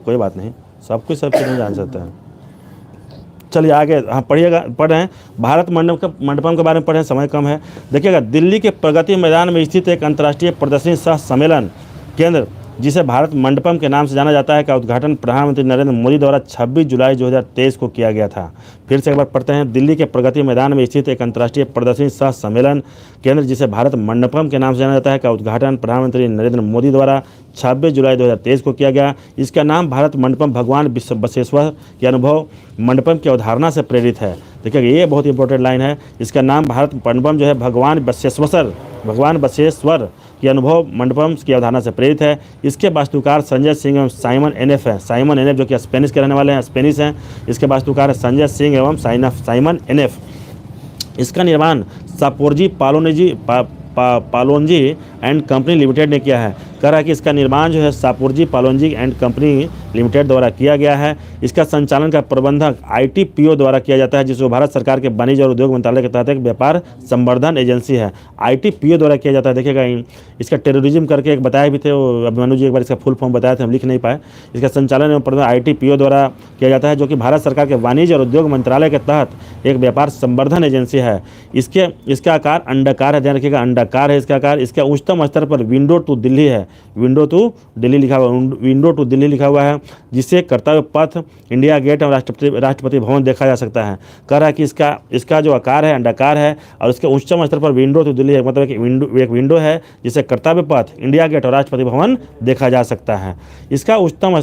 कोई बात नहीं, सब कुछ सब चीज़ नहीं जान सकते हैं। चलिए आगे हाँ पढ़िएगा, पढ़ रहे हैं भारत मंडपम के बारे में पढ़ रहे हैं, समय कम है। देखिएगा, दिल्ली के प्रगति मैदान में स्थित एक अंतर्राष्ट्रीय प्रदर्शनी सह सम्मेलन केंद्र जिसे भारत मंडपम के नाम से जाना जाता है का उद्घाटन प्रधानमंत्री नरेंद्र मोदी द्वारा 26 जुलाई 2023 को किया गया था। फिर से एक बार पढ़ते हैं, दिल्ली के प्रगति मैदान में स्थित एक अंतर्राष्ट्रीय प्रदर्शनी सह सम्मेलन केंद्र जिसे भारत मंडपम के नाम से जाना जाता है का उद्घाटन प्रधानमंत्री नरेंद्र मोदी द्वारा 26 जुलाई 2023 को किया गया। इसका नाम भारत मंडपम भगवान बसवेश्वर के अनुभव मंडपम की अवधारणा से प्रेरित है। देखिए ये बहुत इंपॉर्टेंट लाइन है, इसका नाम भारत मंडपम जो है भगवान बसवेश्वर की अनुभव मंडपम की अवधारणा से प्रेरित है। इसके वास्तुकार संजय सिंह एवं साइमन एनएफ है। साइमन एनएफ जो कि स्पेनिश के रहने वाले हैं, स्पेनिश हैं। इसके वास्तुकार है संजय सिंह एवं साइमन एनएफ। इसका निर्माण सापोरजी पालोनजी एंड कंपनी लिमिटेड ने किया है। कह रहा है कि इसका निर्माण जो है सापोरजी पालोनजी एंड कंपनी लिमिटेड द्वारा किया गया है। इसका संचालन का प्रबंधक आईटीपीओ द्वारा किया जाता है, जिसको भारत सरकार के वाणिज्य और उद्योग मंत्रालय के तहत एक व्यापार संवर्धन एजेंसी है। आईटीपीओ द्वारा किया जाता है। देखिएगा इसका टेररिज्म करके एक बताए भी थे, वो अभिमन्यु जी एक बार इसका फुल फॉर्म बताए थे, हम लिख नहीं पाए। इसका संचालन एवं प्रबंधन आईटीपीओ द्वारा किया जाता है, जो कि भारत सरकार के वाणिज्य और उद्योग मंत्रालय के तहत एक व्यापार संवर्धन एजेंसी है। इसका आकार अंडाकार है, ध्यान रखिएगा अंडाकार है इसका आकार। इसका उच्चतम स्तर पर विंडो टू दिल्ली है, विंडो टू दिल्ली लिखा हुआ है, जिससे कर्तव्य पथ, इंडिया गेट और राष्ट्रपति भवन देखा जा सकता है। कह रहा है कि इसका जो आकार है अंडाकार है और इसके उच्चतम स्तर पर विंडो टू दिल्ली है, मतलब एक विंडो है जिससे कर्तव्य पथ, इंडिया गेट और राष्ट्रपति भवन देखा जा सकता है। इसके उच्चतम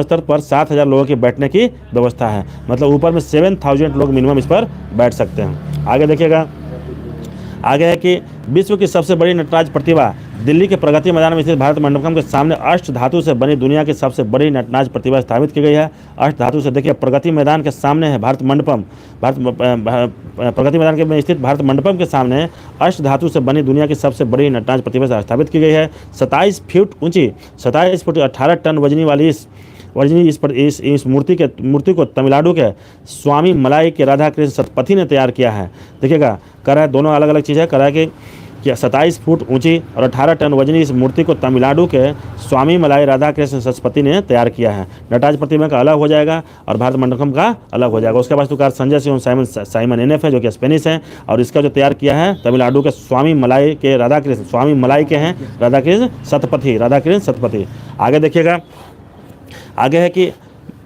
स्तर पर 7,000 लोगों के बैठने की व्यवस्था है, मतलब ऊपर में 7,000 लोग मिनिमम इस पर बैठ सकते हैं। आगे देखिएगा, आगे है कि विश्व की सबसे बड़ी नटराज प्रतिभा दिल्ली के प्रगति मैदान में स्थित भारत मंडपम के सामने अष्ट धातु से बनी दुनिया की सबसे बड़ी नटराज प्रतिभा स्थापित की गई है। अष्ट धातु से, देखिए प्रगति मैदान के सामने है प्रगति मैदान में स्थित भारत मंडपम के सामने अष्ट धातु से बनी दुनिया की सबसे बड़ी नटराज प्रतिभा स्थापित की गई है। 27 फीट ऊंची, 27 फुट 18 टन वजनी वाली इस मूर्ति को तमिलनाडु के स्वामी मलाई के राधा कृष्ण सतपथी ने तैयार किया है। देखिएगा, कह रहा है दोनों अलग अलग चीज़ है। कह रहा है कि 27 फुट ऊंची और 18 टन वजनी इस मूर्ति को तमिलनाडु के स्वामी मलाई राधा कृष्ण सतपथी ने तैयार किया है। नटराज प्रतिमा का अलग हो जाएगा और भारत मंडपम का अलग हो जाएगा। उसके वास्तुकार संजय सिंह साइमन एनएफ है, जो कि स्पेनिश है, और इसका जो तैयार किया है तमिलनाडु के स्वामी मलाई के राधा कृष्ण सतपथी। आगे देखिएगा, आगे है कि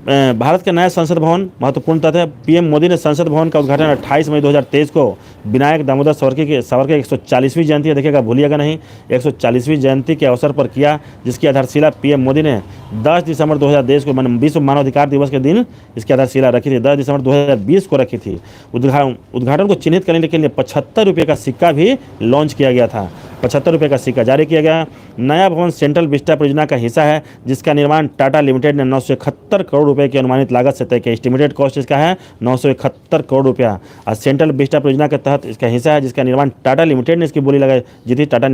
भारत के नए संसद भवन महत्वपूर्ण तथ्य है। पीएम मोदी ने संसद भवन का उद्घाटन 28 मई 2023 को विनायक दामोदर सावरकर की 140वीं जयंती है, देखिएगा भूलिएगा नहीं, 140वीं जयंती के अवसर पर किया, जिसकी आधारशिला पीएम मोदी ने 10 दिसंबर 2020 को विश्व मानवाधिकार दिवस के दिन इसकी आधारशिला रखी थी, 10 दिसंबर 2020 को रखी थी। उद्घाटन को चिन्हित करने के लिए 75 रुपये का सिक्का भी लॉन्च किया गया था, 75 रुपये का सिक्का जारी किया गया। नया भवन सेंट्रल विस्टा परियोजना का हिस्सा है, जिसका निर्माण टाटा लिमिटेड ने 971 करोड़ रुपए की अनुमानित लागत से तय किया। एस्टिमेटेड कॉस्ट इसका है 971 करोड़ रुपया और सेंट्रल विस्टा परियोजना के तहत इसका हिस्सा है, जिसका निर्माण टाटा लिमिटेड ने इसकी बोली लगाई, जितनी टाटा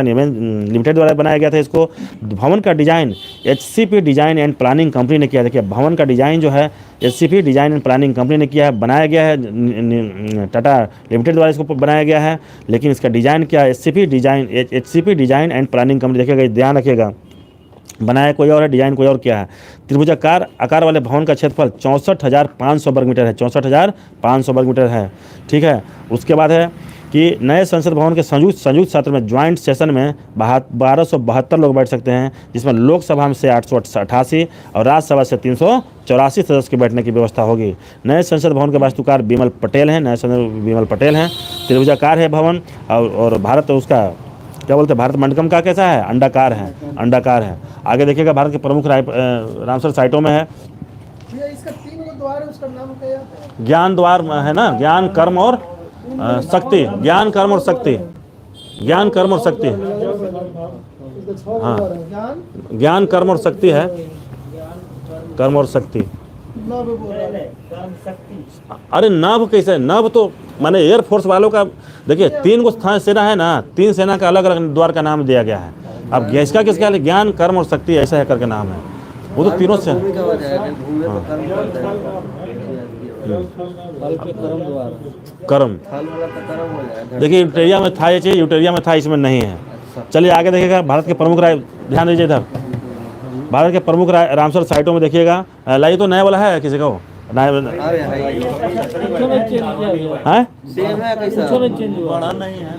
लिमिटेड द्वारा बनाया गया था। इसको भवन का design HCP design and planning company ने किया। देखिए भवन का डिजाइन जो है HCP design and planning company ने किया है, बनाया गया है टाटा लिमिटेड द्वारा इसको बनाया गया है, लेकिन इसका डिजाइन क्या है HCP design and planning company. देखिएगा ध्यान रखिएगा, बनाया कोई और है, डिजाइन कोई और क्या है। त्रिभुजाकार आकार वाले भवन का क्षेत्रफल 64,500 वर्ग मीटर है, 64,500 वर्ग मीटर है, ठीक है। उसके बाद है कि नए संसद भवन के संयुक्त सत्र में ज्वाइंट सेशन में 1272 लोग बैठ सकते हैं, जिसमें लोकसभा से 888 और राज्यसभा से 384 सदस्य के बैठने की व्यवस्था होगी। नए संसद भवन के वास्तुकार विमल पटेल हैं, त्रिभुजाकार है भवन और भारत उसका क्या बोलते हैं, भारत मंडपम का कैसा है, अंडाकार है। आगे देखिएगा, भारत के प्रमुख रामसर साइटों में है इसका 3 द्वार है, उसका नाम क्या है? ज्ञान द्वार है ना, ज्ञान कर्म और शक्ति, ज्ञान कर्म और शक्ति, हाँ ज्ञान कर्म और शक्ति है, कर्म और शक्ति। अरे नभ कैसे, नभ तो माने एयरफोर्स वालों का, देखिए 3 गो सेना है ना, 3 सेना का अलग अलग द्वार का नाम दिया गया है। अब इसका किसका है, ज्ञान कर्म और शक्ति ऐसा है करके नाम है, वो तो तीनों से कर्म। देखिए यूटेरिया में था ये चीज, यूटेरिया में था, इसमें नहीं है। चलिए आगे देखिएगा, भारत के प्रमुख ध्यान दीजिए इधर, भारत के प्रमुख रामसर साइटों में देखिएगा, लाइए तो नया वाला है किसी को नया अरे है है? सेम है कैसा कुछ में चेंज हुआ बड़ा नहीं है।